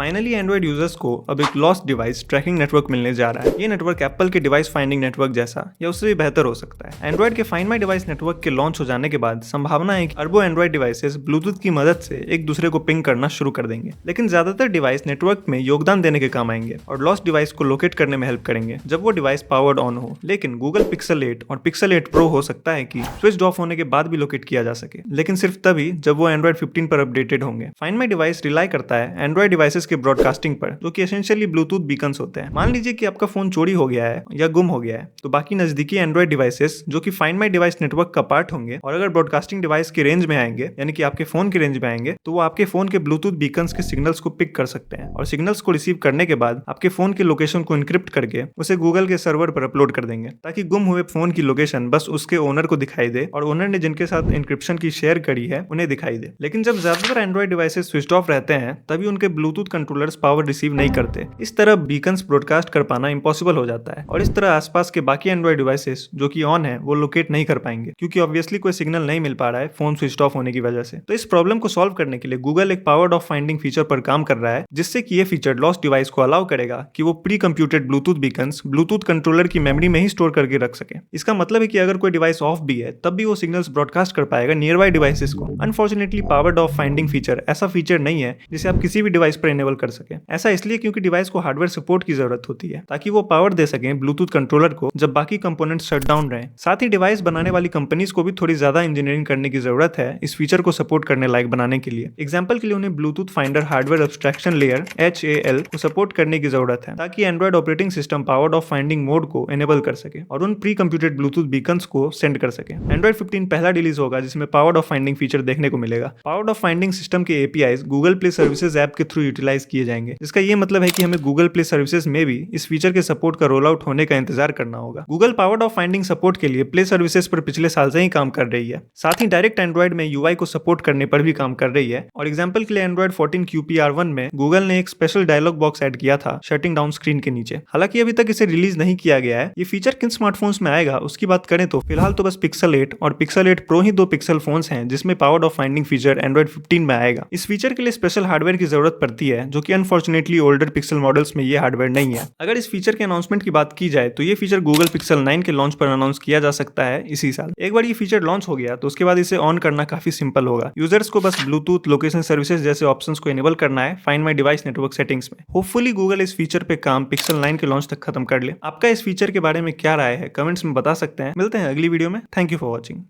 Finally Android users को अब एक लॉस्ट डिवाइस ट्रैकिंग नेटवर्क मिलने जा रहा है। ये नेटवर्क एप्पल के डिवाइस फाइंडिंग नेटवर्क जैसा या उससे भी बेहतर हो सकता है। एंड्रॉइड के फाइंड माई डिवाइस नेटवर्क के लॉन्च हो जाने के बाद संभावना है कि अरबों एंड्रॉइड डिवाइसेस ब्लूटूथ की मदद से एक दूसरे को पिंग करना शुरू कर देंगे, लेकिन ज्यादातर डिवाइस नेटवर्क में योगदान देने के काम आएंगे और लॉस्ट डिवाइस को लोकेट करने में हेल्प करेंगे जब वो डिवाइस पावर्ड ऑन हो। लेकिन गूगल पिक्सल 8 और पिक्सल 8 प्रो हो सकता है कि स्विच ऑफ होने के बाद भी लोकेट किया जा सके, लेकिन सिर्फ तभी जब वो एंड्रॉइड 15 पर अपडेटेड होंगे। फाइंड माई डिवाइस रिलाई करता है एंड्रॉइड डिवाइसेस के ब्रॉडकास्टिंग पर, जो कि एसेंशियली ब्लूटूथ बीकन्स होते हैं। मान लीजिए कि आपका फोन चोरी हो गया है या गुम हो गया है, तो बाकी नजदीकी एंड्रॉइड डिवाइसेस जो कि फाइंड माई डिवाइस नेटवर्क का पार्ट होंगे और अगर ब्रॉडकास्टिंग डिवाइस के रेंज में आएंगे, यानी कि आपके फोन के रेंज में आएंगे, तो वो आपके फोन के ब्लूटूथ बीकन्स के सिग्नल्स को पिक कर सकते हैं और सिग्नल्स को रिसीव करने के बाद आपके फोन के लोकेशन को इनक्रिप्ट करके उसे गूगल के सर्वर पर अपलोड कर देंगे, ताकि गुम हुए फोन की लोकेशन बस उसके ओनर को दिखाई दे और ओनर ने जिनके साथ इंक्रिप्शन की शेयर करी है उन्हें दिखाई दे। लेकिन जब ज्यादातर एंड्रॉइड डिवाइसेस स्विच ऑफ रहते हैं तभी उनके ब्लूटूथ कंट्रोलर्स पावर रिसीव नहीं करते। इस तरह बीकन्स ब्रॉडकास्ट कर पाना इम्पॉसिबल हो जाता है और इस तरह आसपास के बाकी एंड्रॉइड डिवाइसेस जो कि ऑन है वो लोकेट नहीं कर पाएंगे, क्योंकि ऑब्वियसली कोई सिग्नल नहीं मिल पा रहा है फोन स्विच ऑफ होने की वजह से। तो इस प्रॉब्लम को सॉल्व करने के लिए गूगल एक पावर्ड ऑफ फाइंडिंग फीचर पर काम कर रहा है, जिससे कि ये फीचर लॉस्ट डिवाइस को अलाउ करेगा कि वो pre computed Bluetooth Bacon's Bluetooth controller की मेमोरी में ही स्टोर करके रख सके। इसका मतलब है कि अगर कोई डिवाइस ऑफ भी है तब भी वो सिग्नल्स ब्रॉडकास्ट कर पाएगा नियर बाय डिवाइसेस को। Unfortunately powered of finding feature ऐसा फीचर नहीं है जिसे आप किसी भी डिवाइस पर इनेबल कर सके। ऐसा इसलिए क्योंकि डिवाइस को हार्डवेयर सपोर्ट की जरूरत होती है ताकि वो पावर दे सके ब्लूटूथ कंट्रोलर को जब बाकी कंपोनेंट शट डाउन रहे। साथ ही डिवाइस बनाने वाली कंपनीज को भी थोड़ी ज्यादा इंजीनियरिंग करने की जरूरत है इस फीचर को सपोर्ट करने लायक बनाने के लिए। एग्जांपल के लिए उन्हें Bluetooth finder hardware abstraction layer HAL को सपोर्ट करने की जरूरत है, ताकि Android operating system powered of finding mode को एनेबल कर सके और उन प्री कंप्यूटेड ब्लूटूथ बीकन्स को सेंड कर सके। एंड्रॉइड 15 पहला रिलीज होगा जिसमें पावर्ड ऑफ फाइंडिंग फीचर देखने को मिलेगा। पावर्ड ऑफ फाइंडिंग सिस्टम के APIs Google play services app के थ्रू यूटिलाइज किए जाएंगे, जिसका ये मतलब है कि हमें गूगल प्ले सर्विसेज में भी इस फीचर के सपोर्ट का रोल आउट होने का इंतजार करना होगा। Google powered of finding support के लिए प्ले सर्विसेज पर पिछले साल से ही काम कर रही है, साथ ही डायरेक्ट एंड्रॉइड में UI को सपोर्ट करने पर भी काम कर रही है। और एग्जांपल के लिए एंड्रॉइड 14 QPR1 में गूगल ने एक स्पेशल डायलॉग बॉक्स ऐड किया था शटिंग डाउन स्क्रीन के नीचे। हालांकि अभी तक इसे रिलीज नहीं किया गया है। ये फीचर किन स्मार्टफोन्स में आएगा उसकी बात करें तो फिलहाल तो बस पिक्सल 8 और पिक्सल 8 प्रो ही दो पिक्सल फोन्स हैं जिसमें powered of finding feature Android 15 में आएगा। इस फीचर के लिए स्पेशल हार्डवेयर की जरूरत पड़ती है, जो कि अनफॉर्चुनेटली ओल्डर पिक्सल मॉडल्स में ये हार्डवेयर नहीं है। अगर इस फीचर के अनाउंसमेंट की बात की जाए तो ये फीचर गूगल पिक्सल 9 के लॉन्च पर अनाउंस किया जा सकता है इसी साल। एक बार ये फीचर लॉन्च हो गया तो उसके बाद इसे ऑन करना काफी सिंपल होगा। यूजर्स को बस ब्लूटूथ लोकेशन सर्विसेज जैसे ऑप्शंस को इनेबल करना है find my device network settings में। होपफुली गूगल इस फीचर पे काम पिक्सल 9 के लॉन्च तक खत्म कर ले। आपका इस फीचर के बारे में क्या राय है कमेंट्स में बता सकते हैं। मिलते हैं अगली वीडियो में। Thank you for watching.